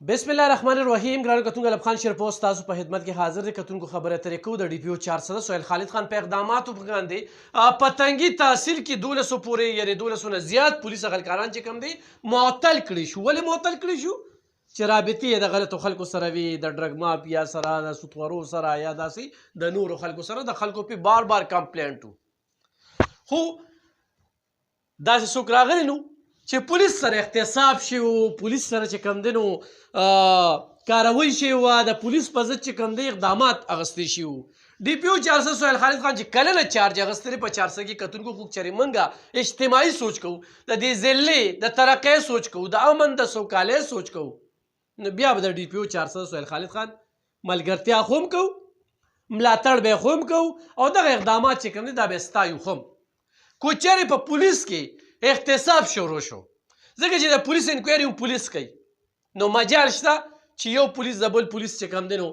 بسم الله الرحمن الرحیم ګرانو کتونکو الب خان شرپوس تاسو په خدمت کې حاضر دی. کتونکو خبره ترې کوو د ډي پی او 400 سهیل خالد خان په اقداماتو باندې په تنګي تحصیل کې 1200 پورې یعنې 1200 نه زیات پولیس اغلکاران چې کوم دی معطل کړي شو. ولې معطل کړي شو؟ چې رابطې یې د غلطو خلکو سره وي، د ډرګ مافیا سره، د سوتورو سره، یا داسې د نورو خلکو سره د خلکو په بار بار کمپلینټ وو. خو داسې څوک راغلی نو چې پولیس سره احتساب شي و، پولیس سره چې کوم دی نو کاروی شي و، د پولیس په ضد چې کوم دی اقدامات اغستی شي و. ډي پی او 400 سهیل خالد خان چې کله نه چارج اغستلی په 400 کې کتونکو کوک چرې منګه اجتماعي سوچ کوو، د دې ضلعې د ترقۍ سوچ کوو، د امن د سوکالۍ سوچ کوو، نو بیا به د ډي پی او 400 سهیل خالد خان ملګرتیا خو هم کوو، ملاتړ به خو هم کوو، او دغه اقدامات چې کوم دی دا به ستایو خو هم. کو چېرې په پولیس کې احتساب شروع شو، ځکه چې د پولیس انکوایري هم پولیس کوي، نو مجال شته چې یو پولیس د بل پولیس چې کوم دی نو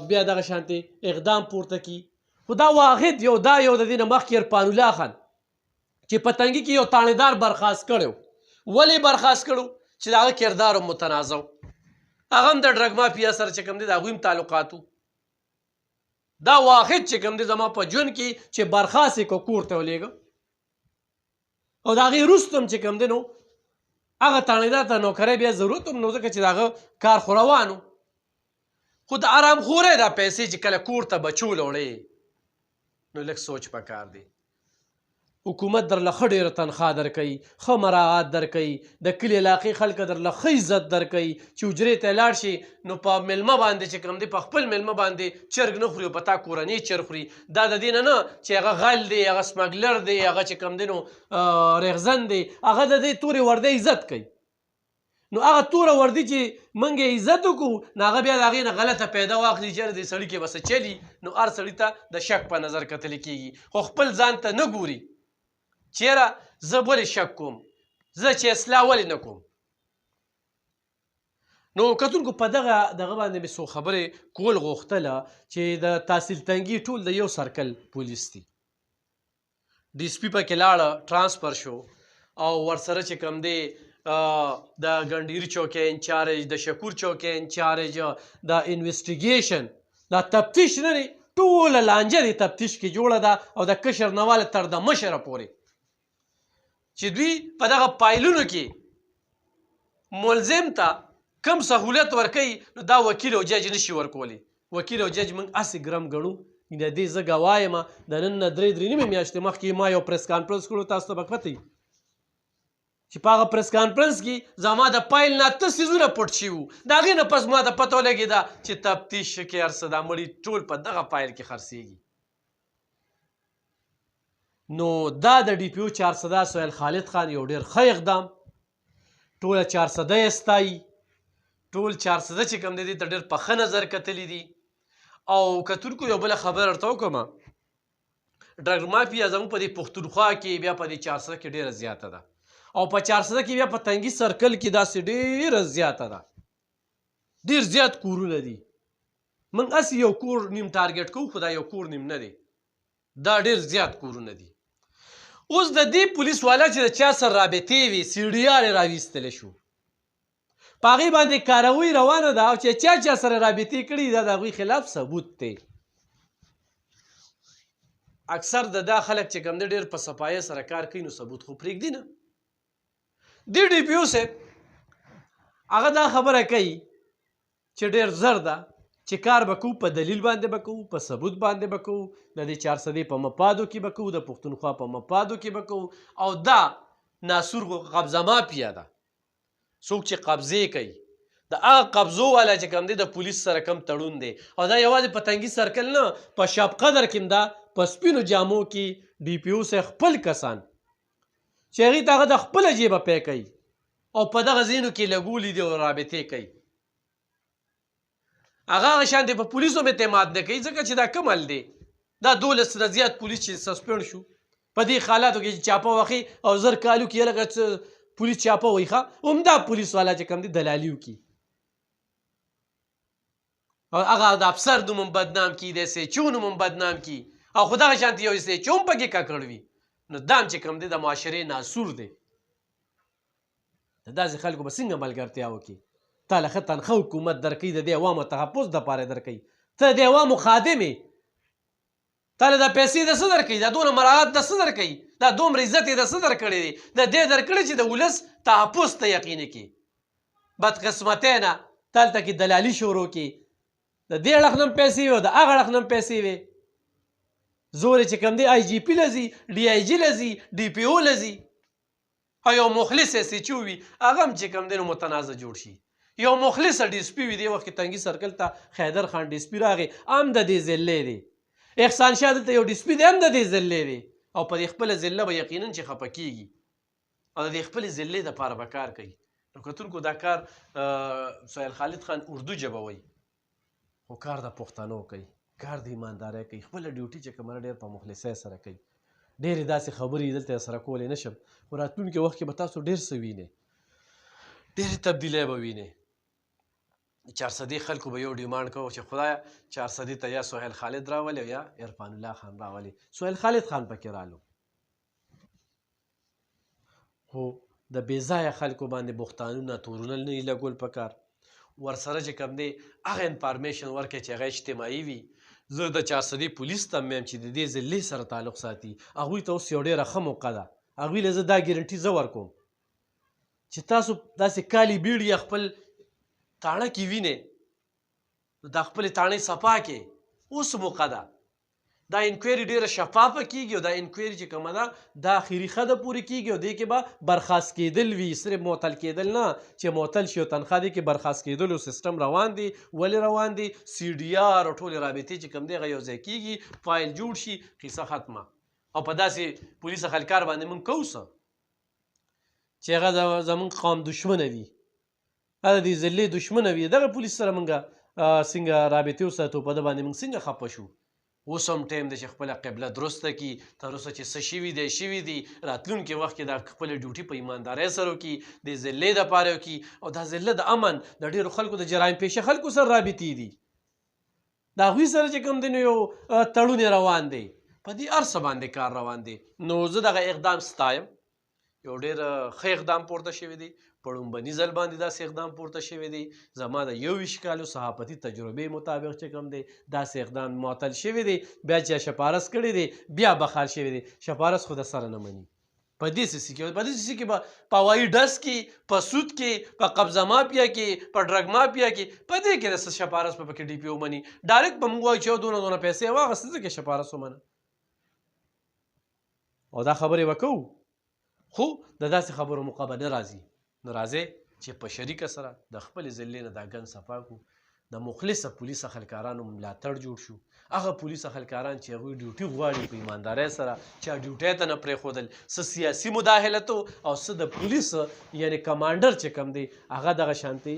بیا دغه شانتې اقدام پورته کي. خو دا واحد یو د دې نه مخکې عرفان الله خان چې په تنګي کې یو تانیدار برخاست کړی و. ولې برخاست کړو؟ چې د هغه کردار هم متنازع و، هغه هم د ډرګ مافیا سره چې کوم دی د هغوی هم تعلقات و. دا واحد چې کوم دی زما په ژوند کې چې برخاست یې کو کور ته ولېږه، او د هغې وروسته هم چې کوم دی نو هغه تانیدار ته نوکرۍ بیا ضرورت هم نو، ځکه چې د هغه کار خو روان و. خو د ارامخورۍ دا پیسې چې کله کور ته بچو وړې نو لږ سوچ پکار دی. حکومت درله ښه ډېره تنخواه درکوي، ښه مراعات درکوي، د کلي علاقې خلکه درله ښه عزت درکوي، چې حجرې ته لاړ شي نو په میلمه باندې چې کوم دی په خپل میلمه باندې چرګ نه خوري او په تا کورنۍ چرګ خوري. دا د دې نه چې هغه غل دی، هغه سمګلر دی، هغه چې کوم دی نو ریغزن دی، هغه د دې تورې وردۍ عزت کوي. نو هغه توره وردي چې موږ یې عزت وکړو نو هغه بیا د هغې نه غلطه پیدا واخلي چې دې سړي کې به څه چلي، نو هر سړي ته د شک په نظر کتلی کېږي، خو خپل ځان ته نه ګوري چیرې زه ولې شک کوم، زه چې اصلاح ولې نه کوم. نو کتونکو په دغه باندې مې څو خبرې کول غوښتله چې د تحصیل تنګي ټول د یو سرکل پولیس دي. ډي اس پي پکې لاړه، ټرانسفر شو، او ورسره چې کوم دی د ګنډیر چوکۍ انچارج، د شکور چوکۍ انچارج، د انویسټیګیشن دا تفتیش نه دی، ټوله لانجه د تفتیش کې جوړه ده، او د کشر نه واله تر د مشره پورې چې دوی په دغه پایلونو کې ملزم ته کم سهولت ورکوي، نو دا وکیل او جج نشي ورکولی. وکیل او جج موږ هسې ګرم ګڼو. د دې زه ګواه یم، د نن نه درې نیمې میاشتې مخکې ما یو پریس کانفرنس کړو، تاسو ته به پته وي چې په هغه پریس کانفرنس کې زما د پایل نه اته څیزونه پټ شوي وو. د هغې نه پس ما ته پته ولګېده چې تفتیش کې هر څه دا مړي ټول په دغه پایل کې خرڅېږي. نو دا د ډي پی او 400 سهیل خالد خان یو ډېر ښه اقدام، ټوله 400 یې ستایي، ټول 400 چې کوم دی دې ته ډېر په ښه نظر کتلي دي. او کتونکو یو بله خبره درته وکړمه، ډرګ مافیا زموږ په دې پښتونخوا کې بیا په دې 400 کې ډېره زیاته ده، او په 400 کې بیا په تنګي سرکل کې داسې ډېره زیاته ده، ډېر زیات کورونه دي. موږ هسې یو کور نیم ټارګېټ کوو، خو دا یو کور نیم نه دی، دا ډېر زیات کورونه دي. اوس د دې پولیس والا چې د چا سره رابطې وي سی ډي آر یې راویستلی شو، په هغې باندې کاروی روانه ده، او چې چا سره رابطې کړي دا د هغوی خلاف ثبوت دی. اکثر د دا خلک چې کوم دی ډېر په صفایۍ سره کار کوي، نو ثبوت خو پرېږدي نه. دې ډي پي او صاحب هغه دا خبره کوي چې ډېر زر ده چې کار به کوو، په دلیل باندې به کوو، په ثبوت باندې به کوو، د دې 400 په مفادو کې به کوو، د پښتونخوا په مفادو کې به کوو. او دا ناسور قبضه مافیا ده، څوک چې قبضې کوي، د هغه قبضو والا چې کوم دی د پولیس سره کم تړون دی. او دا یوازې په تنګي سرکل نه، په شاب قدر کې هم ده، په سپینو جامو کې ډي پي او صاحب خپل کسان چې هغې ته هغه د خپله جیبه پی کوي، او په دغه ځایونو کې لګولي دي او رابطې کوي. هغه شانتې په پولیسو هم اعتماد نه کوي، ځکه چې دا کم حل دی. دا 12 نه زیات پولیس چې سسپینډ شو په دې حالاتو کې چې چاپه واخلي او زر کالو کې لکه پولیس چاپه وایي، ښه همدا پولیس والا چې کوم دی دلالي وکړي، او هغه د افسر نوم هم بدنام کړي، د اس ایچ او نوم هم بدنام کړي، او خو دغه شانتې یو اس ایچ او هم پکې ککړ وي، نو دا هم چې کوم دی د معاشرې ناسور دی. د داسې خلکو به څنګه ملګرتیا وکړي؟ تا له ښه تنخه حکومت درکوي د دې عوامو تحفظ دپاره یې درکوي ته د عوامو خادم یې تا له دا پیسې د څه درکوي دا دونه مراعات د څه درکوي دا دومره عزت یې د څه درکړی دی د دې درکړی چې د ولس تحفظ ته یقیني کړي بدقسمتۍ نه دلته کې دلالي شروع کړي د دې اړخ نه هم پیسې وي او د هغه اړخ نه هم پیسې وي زور چې کوم دی آی جي پي لځي ډي آی جي لځي ډي پي او لځي او یو مخلص ایس ایچ او وي هغه هم چې کوم دی نو متنازع جوړ شي یو مخلص ډي اس پي وي دې وخت کې تنګي سرکل ته خیدر خان ډي اس پي راغی هم د دې ذلې دی احسان شاه دلته یو ډي اس پي دی هم د دې ذلې دی او په دې خپله ذله به یقینا چې خفه کېږي او د دې خپلې ذلې دپاره به کار کوي نو کتونکو دا کار سهیل خالد خان اردو ژبه وایي خو کار د پښتنو کوي کار د ایماندارۍ کوي خپله ډیوټي چې کومه ډېر په مخلصۍ سره کوي ډېرې داسې خبرې دلته سره کولی نه شم خو راتلونکي وخت کې به تاسو ډېر څه وینئ ډېرې تبدیلۍ به وینئ چارسدي خلکو به یو ډیمانډ کوو چې خدایه چارسدي ته یا سهیل خالد راولي یا عرفان الله خان راولي سهیل خالد خان پکې رالو خو د بېځایه خلکو باندې بختانونه تورونه نه یې لګول پکار ورسره چې کوم دی هغه انفارمیشن ورکړئ چې هغه اجتماعي وي زه د چارسدي پولیس ته هم یم چې د دې ضلعې سره تعلق ساتي هغوی ته اوس یو ډېره ښه موقع ده هغوی له زه دا ګارنټي زه ورکوم چې تاسو داسې کالي بیړي یا خپل تاڼه کې وینئ نو دا خپلې تاڼۍ صفا کې اوس موقع ده دا انکوایري ډېره شفافه کېږي او دا انکوایري چې کومه ده دا اخري حده پورې کېږي او دې کې به برخاست کېدل وي صرف معطل کېدل نه چې معطل شي او تنخوا دې کې برخاست کېدلو سیسټم روان دی ولې روان دی سی ډي آر او ټولې رابطې چې کوم دی هغه یو ځای کېږي فایل جوړ شي قصه ختمه او په داسې پولیس خلکار باندې موږ کوو څه چې هغه زموږ قوم دشمنه وي هغه د دې ضلعې دشمنه وي دغه پولیس سره موږ څنګه رابطې وساتو په ده باندې موږ څنګه خفه شو اوس هم ټایم دی چې خپله قبله درسته کړي تر اوسه چې څه شوي دی شوي دي راتلونکي وخت کې دا خپله ډیوټي په ایماندارۍ سره وکړي د ضلعې دپاره وکړي او دا ضلع د امن د ډېرو خلکو د جرایم پیشه خلکو سره رابطې دي د هغوی سره چې کوم دی نو یو تړون روان دی په دې هر څه باندې کار روان دی نو زه دغه اقدام ستایم یو ډېر ښه اقدام پورته شوی دی په لومبني ځل باندې داسې اقدام پورته شوی دی زما د 21 کالو صحافتي تجربې مطابق چې کوم دی داسې اقدام معطل شوی دی بیا چې شپارس کړی دی بیا بخال شوی دی شپارس خو د سره نه مني په دې سیسي کې به په هوایي ډز کې په سود کې په قبضه مافیا کې په ډرګ مافیا کې په دې کې د شپارس په پکې ډي پي او مني ډایرکټ به موږ وایو چې دونه پیسې واخیستې ځکه شپارس ومنه او دا خبرې به کوو خو د داسې خبرو موقع به نه راځي نو راځئ چې په شریکه سره د خپلې ضلعې نه دا ګند صفا کړو د مخلصه پولیس خلکارانو ملاتړ جوړ شو هغه پولیس خلکاران چې هغوی ډیوټي غواړي په ایماندارۍ سره چا ډیوټۍ ته نه پرېښودل څه سیاسي مداخلت او څه د پولیس یعنې کمانډر چې کوم دی هغه دغه شانتې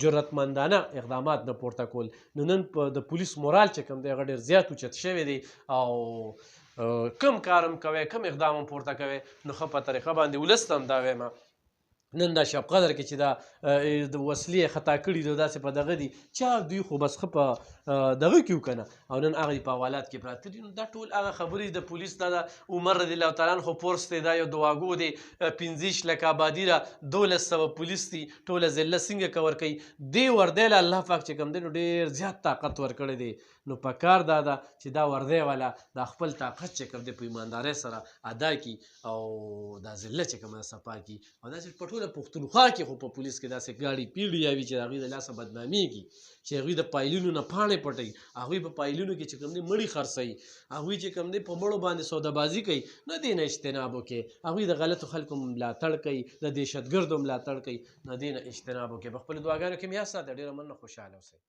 جرأتمندانه اقدامات نه پورته کول نو نن د پولیس مورال چې کوم دی هغه ډېر زیات اوچت شوی دی او کم کار هم کوی کم اقدام هم پورته کوی نو ښه په طریقه باندې ولس ته هم دا وایم نن دا شب قدر کې چې دا د وسلې خطا کړي دي داسې په دغه دي چا دوی خو بس ښه په دغه کې وکنه او نن هغه په حوالات کې پراته دي نو دا ټول هغه خبرې د پولیس دا د عمر رضی الله تعالی عنه فورس دی دا یو دواګو دی 15 لک آبادي را 1200 پولیس دي ټوله ضلع څنګه کور کوي دې وردی له الله پاک چې کوم دی نو ډېر زیات طاقت ورکړی دی نو په کار دا ده چې دا وردی والا دا خپل طاقت چې کوم دی په ایماندارۍ سره ادا کړي او دا ضلع چې کومه صفا کړي او داسې په ټوله پښتونخوا کې خو په پولیس کې داسې ګاډي پیړي یاوي چې د هغوی د لاسه بدنامېږي چې هغوی د پایلونو نه پاڼې پټوي هغوی په پایلونو کې چې کوم دی مړي خرڅوي هغوی چې کوم دی په مړو باندې سودابازي کوي نه دې نه اجتناب وکړي هغوی د غلطو خلکو ملاتړ کوي د دهشتګردو ملاتړ کوي نه دې نه اجتناب وکړي په خپلو دعاګانو کې مې یاد ساته ډېره مننه خوشحاله اوسئ